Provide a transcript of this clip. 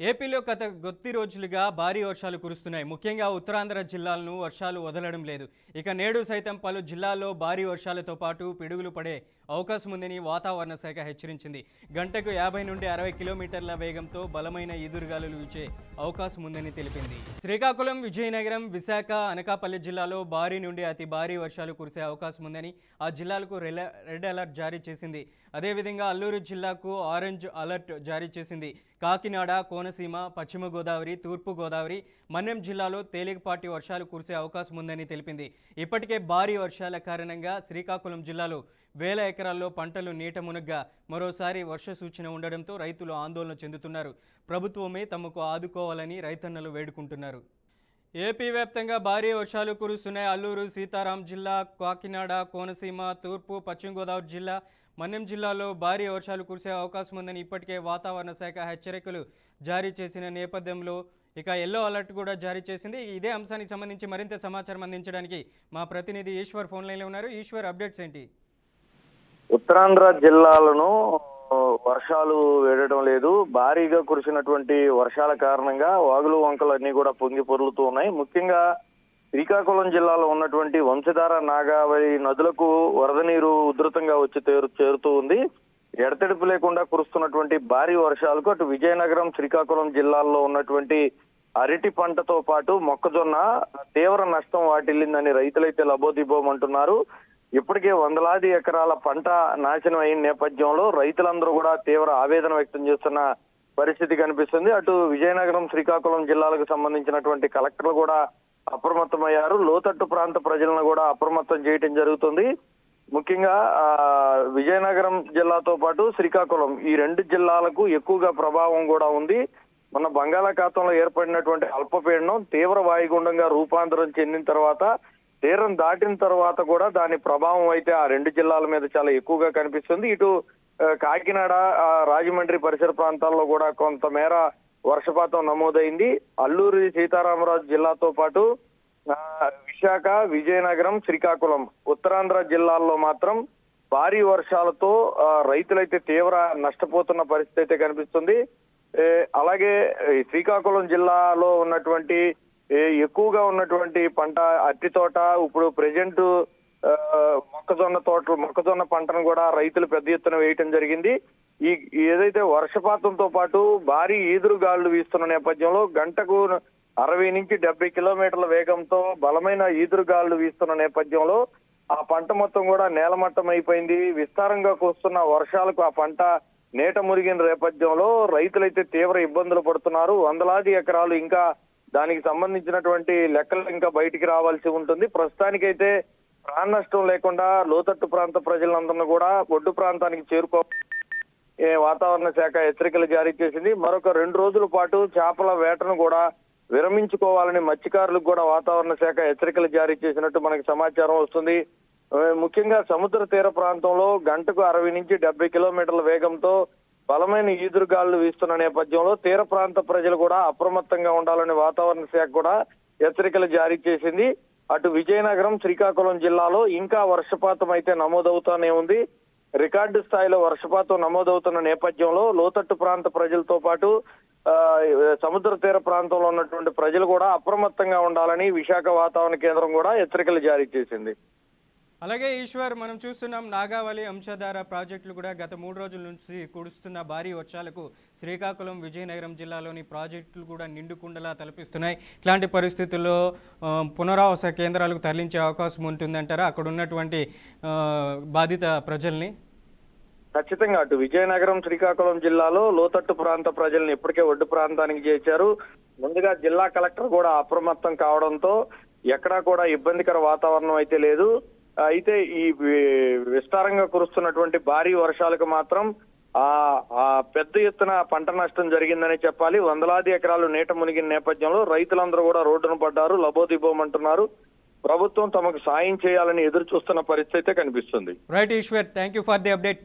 ఏపీలో గత కొద్ది రోజులుగా భారీ వర్షాలు కురుస్తున్నాయి. ముఖ్యంగా ఉత్తరాంధ్ర జిల్లాలను వర్షాలు వదలడం లేదు. ఇక నేడు సైతం పలు జిల్లాల్లో భారీ వర్షాలతో పాటు పిడుగులు పడే అవకాశం ఉందని వాతావరణ శాఖ హెచ్చరించింది. గంటకు 50 నుండి 60 కిలోమీటర్ల వేగంతో బలమైన ఈదురుగాలులు వీచే అవకాశం ఉందని తెలిపింది. శ్రీకాకుళం, విజయనగరం, విశాఖ, అనకాపల్లి జిల్లాలో భారీ నుండి అతి భారీ వర్షాలు కురిసే అవకాశం ఉందని ఆ జిల్లాలకు రెడ్ అలర్ట్ జారీ చేసింది. అదేవిధంగా అల్లూరు జిల్లాకు ఆరెంజ్ అలర్ట్ జారీ చేసింది. కాకినాడ, కోనసీమ, పశ్చిమ గోదావరి, తూర్పు గోదావరి, మన్యం జిల్లాలో తేలికపాటి వర్షాలు కురిసే అవకాశం ఉందని తెలిపింది. ఇప్పటికే భారీ వర్షాల కారణంగా శ్రీకాకుళం జిల్లాలో వేల ఎకరాల్లో పంటలు నీట మునగ్గా మరోసారి వర్ష సూచన ఉండడంతో రైతులు ఆందోళన చెందుతున్నారు. ప్రభుత్వమే తమకు ఆదుకోవాలని రైతన్నలు వేడుకుంటున్నారు. ఏపీ వ్యాప్తంగా భారీ వర్షాలు కురుస్తున్నాయి. అల్లూరు సీతారాం జిల్లా, కాకినాడ, కోనసీమ, తూర్పు, పశ్చిమ గోదావరి జిల్లా, మన్యం జిల్లాలో భారీ వర్షాలు కురిసే అవకాశం ఉందని ఇప్పటికే వాతావరణ శాఖ హెచ్చరికలు జారీ చేసిన నేపథ్యంలో ఇక ఎల్లో అలర్ట్ కూడా జారీ చేసింది. ఇదే అంశానికి సంబంధించి మరింత సమాచారం అందించడానికి మా ప్రతినిధి ఈశ్వర్ ఫోన్ లైన్లో ఉన్నారు. ఈశ్వర్, అప్డేట్స్ ఏంటి? ఉత్తరాంధ్ర జిల్లాలను వర్షాలు వేయడం లేదు. భారీగా కురిసినటువంటి వర్షాల కారణంగా వాగులు వంకలు అన్ని కూడా పొంగి పొర్లుతూ ఉన్నాయి. ముఖ్యంగా శ్రీకాకుళం జిల్లాలో ఉన్నటువంటి వంశధార, నాగావళి నదులకు వరద నీరు ఉధృతంగా వచ్చి చేరుతూ ఉంది. ఎడతెడుపు లేకుండా కురుస్తున్నటువంటి భారీ వర్షాలకు అటు విజయనగరం, శ్రీకాకుళం జిల్లాల్లో ఉన్నటువంటి అరటి పంటతో పాటు మొక్కజొన్న తీవ్ర నష్టం వాటిల్లిందని రైతులైతే లబోదిబోమంటున్నారు. ఇప్పటికే వందలాది ఎకరాల పంట నాశనం అయిన నేపథ్యంలో రైతులందరూ కూడా తీవ్ర ఆవేదన వ్యక్తం చేస్తున్న పరిస్థితి కనిపిస్తుంది. అటు విజయనగరం, శ్రీకాకుళం జిల్లాలకు సంబంధించినటువంటి కలెక్టర్లు కూడా అప్రమత్తమయ్యారు. లోతట్టు ప్రాంత ప్రజలను కూడా అప్రమత్తం చేయడం జరుగుతుంది. ముఖ్యంగా విజయనగరం జిల్లాతో పాటు శ్రీకాకుళం ఈ రెండు జిల్లాలకు ఎక్కువగా ప్రభావం కూడా ఉంది. మన బంగాళాఖాతంలో ఏర్పడినటువంటి అల్పపీడనం తీవ్ర వాయుగుండంగా రూపాంతరం చెందిన తర్వాత తీరం దాటిన తర్వాత కూడా దాని ప్రభావం అయితే ఆ రెండు జిల్లాల మీద చాలా ఎక్కువగా కనిపిస్తుంది. ఇటు కాకినాడ, రాజమండ్రి పరిసర ప్రాంతాల్లో కూడా కొంతమేర వర్షపాతం నమోదైంది. అల్లూరి సీతారామరాజు జిల్లాతో పాటు విశాఖ, విజయనగరం, శ్రీకాకుళం ఉత్తరాంధ్ర జిల్లాల్లో మాత్రం భారీ వర్షాలతో రైతులైతే తీవ్ర నష్టపోతున్న పరిస్థితి అయితే కనిపిస్తుంది. అలాగే శ్రీకాకుళం జిల్లాలో ఉన్నటువంటి ఎక్కువగా ఉన్నటువంటి పంట అరటి తోట, ఇప్పుడు ప్రెజెంట్ మొక్కజొన్న పంటను కూడా రైతులు పెద్ద ఎత్తున వేయటం జరిగింది. ఈ ఏదైతే వర్షపాతంతో పాటు భారీ ఈదురుగాళ్లు వీస్తున్న నేపథ్యంలో గంటకు 60 నుంచి 70 కిలోమీటర్ల వేగంతో బలమైన ఈదురుగాళ్లు వీస్తున్న నేపథ్యంలో ఆ పంట మొత్తం కూడా నేలమట్టం అయిపోయింది. విస్తారంగా కురుస్తున్న వర్షాలకు ఆ పంట నీట మురిగిన నేపథ్యంలో రైతులైతే తీవ్ర ఇబ్బందులు పడుతున్నారు. వందలాది ఎకరాలు ఇంకా దానికి సంబంధించినటువంటి లెక్కలు ఇంకా బయటికి రావాల్సి ఉంటుంది. ప్రస్తుతానికైతే ప్రాణ నష్టం లేకుండా లోతట్టు ప్రాంత ప్రజలందరినీ కూడా ఒడ్డు ప్రాంతానికి చేరుకో వాతావరణ శాఖ హెచ్చరికలు జారీ చేసింది. మరొక 2 రోజుల పాటు చేపల వేటను కూడా విరమించుకోవాలని మత్స్యకారులకు కూడా వాతావరణ శాఖ హెచ్చరికలు జారీ చేసినట్టు మనకి సమాచారం వస్తుంది. ముఖ్యంగా సముద్ర తీర ప్రాంతంలో గంటకు 60 నుంచి 70 కిలోమీటర్ల వేగంతో బలమైన ఈదురుగాళ్లు వీస్తున్న నేపథ్యంలో తీర ప్రాంత ప్రజలు కూడా అప్రమత్తంగా ఉండాలని వాతావరణ శాఖ కూడా హెచ్చరికలు జారీ చేసింది. అటు విజయనగరం, శ్రీకాకుళం జిల్లాలో ఇంకా వర్షపాతం అయితే నమోదవుతూనే ఉంది. రికార్డు స్థాయిలో వర్షపాతం నమోదవుతున్న నేపథ్యంలో లోతట్టు ప్రాంత ప్రజలతో పాటు సముద్ర తీర ప్రాంతంలో ఉన్నటువంటి ప్రజలు కూడా అప్రమత్తంగా ఉండాలని విశాఖ వాతావరణ కేంద్రం కూడా హెచ్చరికలు జారీ చేసింది. అలాగే ఈశ్వర్, మనం చూస్తున్నాం నాగావళి, అంశధార ప్రాజెక్టులు కూడా గత 3 రోజుల నుంచి కురుస్తున్న భారీ వర్షాలకు శ్రీకాకుళం, విజయనగరం జిల్లాలోని ప్రాజెక్టులు కూడా నిండుకుండలా తలపిస్తున్నాయి. ఇట్లాంటి పరిస్థితుల్లో పునరావాస కేంద్రాలకు తరలించే అవకాశం ఉంటుందంటారా అక్కడ ఉన్నటువంటి బాధిత ప్రజల్ని? ఖచ్చితంగా అటు విజయనగరం, శ్రీకాకుళం జిల్లాలో లోతట్టు ప్రాంత ప్రజల్ని ఇప్పటికే ఒడ్డు ప్రాంతానికి చేర్చారు. ముందుగా జిల్లా కలెక్టర్ కూడా అప్రమత్తం కావడంతో ఎక్కడా కూడా ఇబ్బందికర వాతావరణం అయితే లేదు. అయితే ఈ విస్తారంగా కురుస్తున్నటువంటి భారీ వర్షాలకు మాత్రం పెద్ద ఎత్తున పంట నష్టం జరిగిందని చెప్పాలి. వందలాది ఎకరాలు నీట మునిగిన నేపథ్యంలో రైతులందరూ కూడా రోడ్డును పడ్డారు, లబోదిబోమంటున్నారు. ప్రభుత్వం తమకు సాయం చేయాలని ఎదురు చూస్తున్న పరిస్థితి కనిపిస్తుంది. Right Eshwar, thank you for the update.